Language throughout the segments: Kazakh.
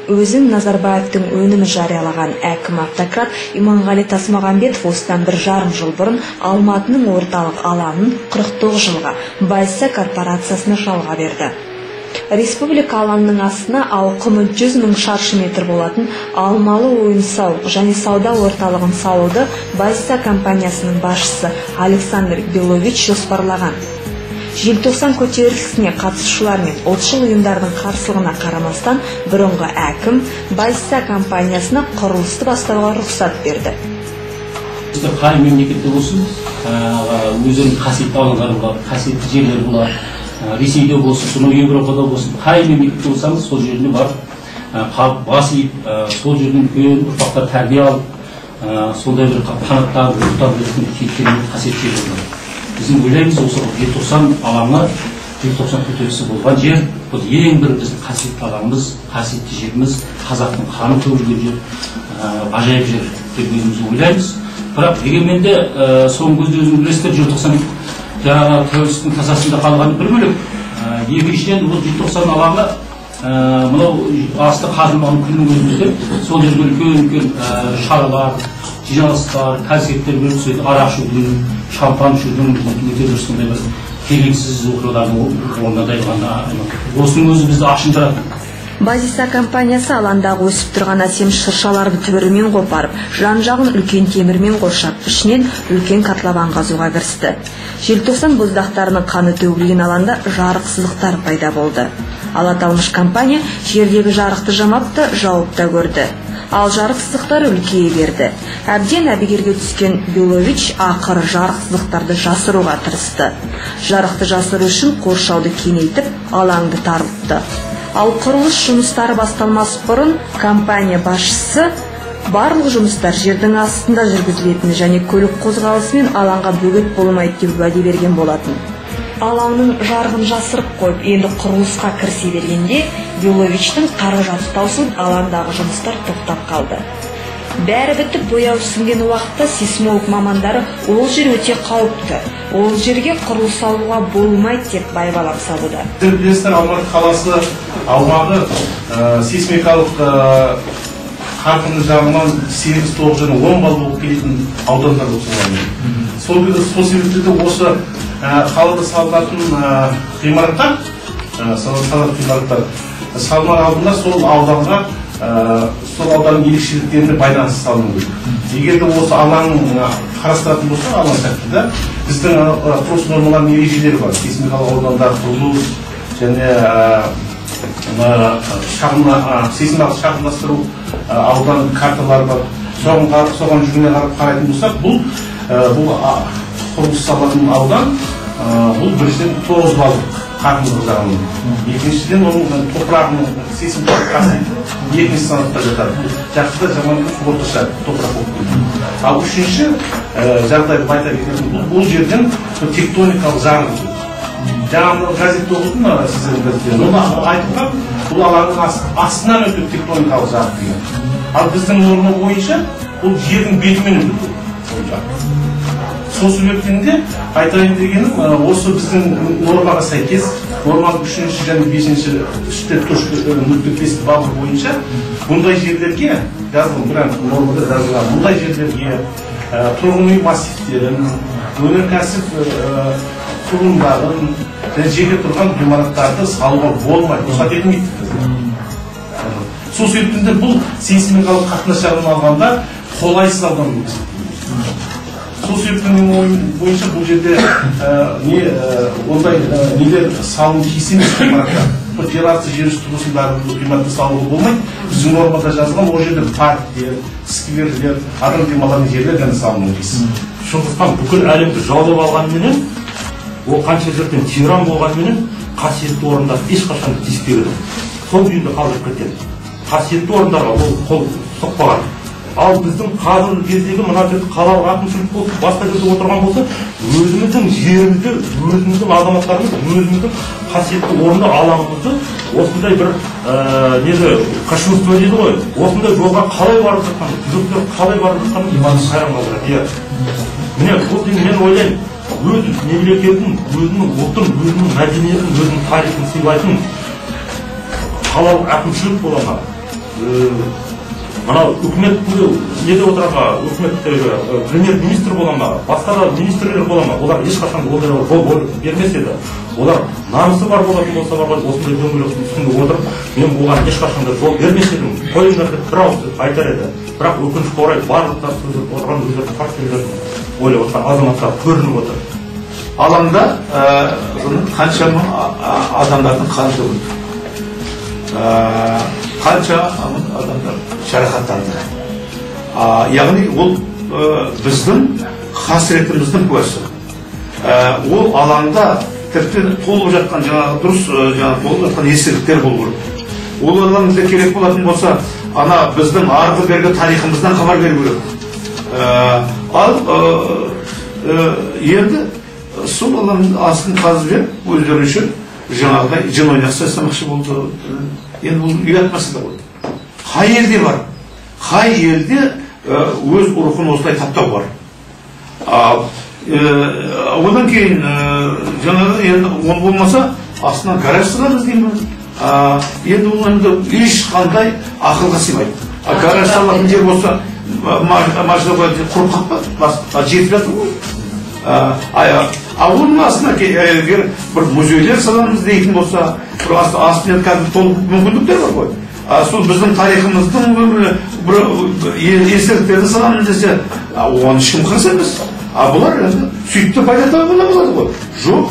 өзін Назарбаевтың өнімі жариялаған әкім автократ Иманғали Тасмағамбетов осыдан 1,5 жыл бұрын Алматының орталық алаңын 49 жылға Байса корпорациясына жалға берді. Республика алаңының астына ауқымы 100 мың шаршы метр болатын Алмалы ойын-сауық және сауда орталығын салуды Байса компаниясының басшысы Александр Белович жоспарлаған. Желтоқсан көтерілісіне қатысушылар мен ұлтшыл ұйымдардың қарсылығына қарамастан бұрынғы әкім Байса компаниясына құрылысты бастауға рұқсат берді. Қай мемлекетте болсын, өзінің қасиетті алаңдары бар, қасиетті жерлері бар. Ресейде болсын, сонау Европада болсын, қай мемлекетте болсаңыз, сол жеріне барып, бас иіп, сол жерден үлкен ұрпақтар тәрбие алып, сондай бір қанаттағы ұрпақтар кеткен қасиетті жерлер бар. Біздің ойлаймыз, осы желтоқсан алаңы, желтоқсан көтерілісі болған жер, бұл ең бір біздің қасиетті алаңымыз, қасиетті жеріміз, қазақтың қаны төгілген жер, ғажайып жер деп өзіміз ойлаймыз. Бірақ дегенмен де соңғы кезде өзіңіз білесіздер, желтоқсан жаңағы тәуелсіздіктің тасасында қалған бір бөлек. Екіншіден бұл желтоқсан алаңы мынау асты қазылмаған күннің өзінде сол жерге үлкен шаралар, жиналыстар, концерттер өткізеді, арақ ішудің, шампан ішудің, өте бір сондай бір келеңсіз оқиғалардың орнында ғана. Осының өзі бізді ашындырады. Байса компаниясы алаңдағы өсіп тұрған әсем шыршаларды түбірімен қопарып, жан-жағын үлкен темірмен қоршап, ішінен үлкен котлован қазуға кірісті. Желтоқсан боздақтарының қаны төгілген алаңда жарық сызықтар пайда болды. Ал аталмыш компания жердегі жарықты жамапты, жауып та көрді. Ал жарық сызықтары үлкейе берді. Әбден әбігерге түскен Белович ақыры жарық сызықтарды жасыруға тырысты. Жарықты жасыру үшін қоршауды кеңейтіп, алаңды тарылтты. Ал құрылыс жұмыстары басталмас бұрын компания басшысы барлық жұмыстар жердің астында жүргізілетіні және көлік қозғалысымен алаңға бөгет болмайды деп уәде берген болатын. Алаңның жарығын жасырып қойып, енді құрылысқа кірісе бергенде Беловичтің қаражаты таусылып, алаңдағы жұмыстар тоқтап қалды. Бәрі бітіп бояу сіңген уақытта сейсмолог мамандары ол жер өте қауіпті, ол жерге құрылыс салуға болмайды деп байбалам салуда. Білесіздер, Алматы қаласы аумағы сейсмикалық қарқынды жағынан 8-9 және 10 балл болып келетін аудандар болып саналады. Сол себепті де осы қалада салынатын ғимараттар, салынар алдында сол ауданға сол ауданның ерекшеліктеріне байланысты салыну керек. Егер де осы алаңның қарастыратын болса, алаң сәттіде біздің құрылыс нормаларының ережелері бар. Сейсмикалық аудандағы құрылыс және сейсмикалық шағындастыру аудан карталары бар. Соған жүгіне қарайтын болсақ, бұл құрылыс салатын аудан бұл біріншіден 9 баллық қарқындылық жағынан. Екіншіден оның топырағының сейсмикалық қасиеті екінші санатта жатады. Жақсыда жаман орташа топырақ болып келеді. Ал үшінші жағдайды айта кететін бұл жерден тектоникалық жарылыс. Жаңағы газетте оқыдым, сіздердің газеттерін. Оны айтылған бұл алаңның астынан өтіп тектоникалық жарылыс деген. Ал біздің норма бойынша бұл жердің бетімен өтіп. Сол себептен де айтайын дегенім, осы біздің нормаға сәйкес, норманың 3-ші және 5-ші 3.5 бабы бойынша бұндай жерлерге жазылған, бірақ нормада жазылған, бұндай жерлерге тұрғын үй массивтерін, өнеркәсіп құрылымдарын және жеке тұрған ғимараттарды салуға болмайды, рұқсат етілмейді. Сол себептен де бұл сейсмикалық қатынас жағынан алғанда қолайсыз аудан болып есептеледі. Сол себептен бойынша бұл жерде ондай нелер салыну тиіс емес ғимараттар. Жер асты, жер үсті тұрғысындағы ғимаратты салуға болмайды. Біздің нормада жазылған ол жерде парктер, скверлер, адам демалатын жерлер ғана салынуы тиіс. Сондықтан бүкіл әлемді жаулап алғанменен, ол қанша жерден тиран болғанменен қасиетті орындар ешқашан тиіспейді. Сол күйінде қалдырып кетеді. Қасиетті орындарға ол қол соқпаған. Ал біздің қазіргі кездегі мына жерде қалалық әкімшілік болсын, басқа жерде отырған болса, өзіміздің жерімізді, өзіміздің азаматтарымыз, өзіміздің қасиетті орынды алаңымызды осындай бір кощунство дейді ғой, осындай жолға қалай барып жатқан, жүректер қалай барып жатқан иманын қайран қалдырады. Міне, бұл мен ойлаймын, өз мемлекетін, өзінің ұлтын, өзінің мәдениетін, өзінің тарихын сыйлайтын қалалық әкімшілік бола ма, мынау үкімет неде отырарға, үкіметтегі премьер-министр бола ма, басқа да министрлер бола ма, олар ешқашан жол бермес еді. Олар намысы бар болатын болса бар ғой, осындай дөңгелектің үстінде отырып, мен оған ешқашан да жол бермес едім, қойыңдар деп бір ауыз айтар еді. Бірақ өкінішке орай барлықтар отырған өздерінің партияларын ойлап отырған азаматтар көрініп отыр. Алаңда қаншама адамдардың қаны төгілді. Қанша адамдар жарақаттанды. Яғни ол біздің қасіретіміздің куәсі. Ол алаңда тіпті толып жатқан дұрыс толып жатқан естеліктер болу керек. Ол алаңда керек болатын болса, ана біздің арғы бергі тарихымыздан хабар беру керек. Ал енді сол алаңның астын қазып беріп, өздерінше жаңағыдай жын ойнақ жасамақшы болды. Енді бұл ұят мәселе ғой. Қай елде бар? Қай елде өз ұрқын осылай таптау бар? Одан кейін жаңағы енді ол болмаса астынан гараж саламыз деймін. Енді ол ешқандай ақылға сыймайды. Гараж салатын жер болса машина қойып құрып қаппа, жетіп жатыр ғой. Оның астына бір музейлер саламыз дейтін болса, астымен кәдімгі толық мүмкіндіктер бар ғой. Сол біздің тарихымыздың естеліктерді саламыз десе, оны ешкім қарсы емес. Бұлар сөйтті пайда таба болады ғой. Жоқ,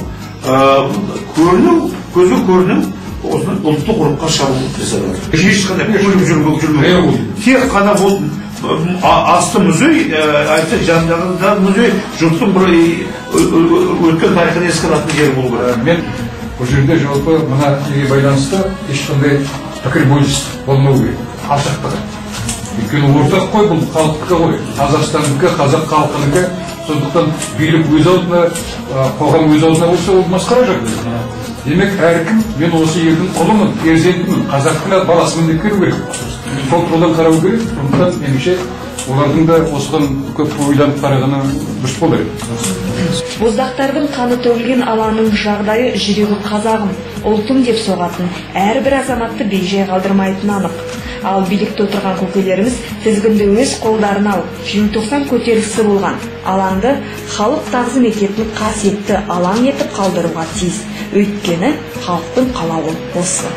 көзге көріну осыны ұлттық ғұрыпқа шабуыл жасады. Ешқандай көріп жүрмеу. Тек қана бұл асты музей, айтса жанындағы музей жұрттың бір өткен тарихын еске алатын жері болу керек. Мен бұл жерде жалпы мына неге байланысты ешқандай пікір бөліс болмау керек. Ашықтығы. Өйткені ортақ қой, бұл халықтікі ғой. Қазақстандікі, қазақ халқынікі. Сондықтан билік өз алдына, қоғам өз алдына болса, ол масқара жағдай. Демек, әркім мен осы елдің ұлымын, перзентімін, қазақтың баласымын деп керу керек. Сол тұрғыдан қарау керек. Сондықтан меніңше олардың да осыған көп ойланып қарағаны дұрыс болар еді. Боздақтардың қаны төгілген алаңның жағдайы жүрегі қазағым, ұлтым деп соғатын әрбір азаматты бейжай қалдырмайтыны анық. Ал билікте отырған көкелеріміз тізгінді өз қолдарына алып, 90 көтерілісі болған алаңды халық тағзым ететін қасиетті алаң етіп қалдыруға тиіс. Өйткені халықтың қалауы осы.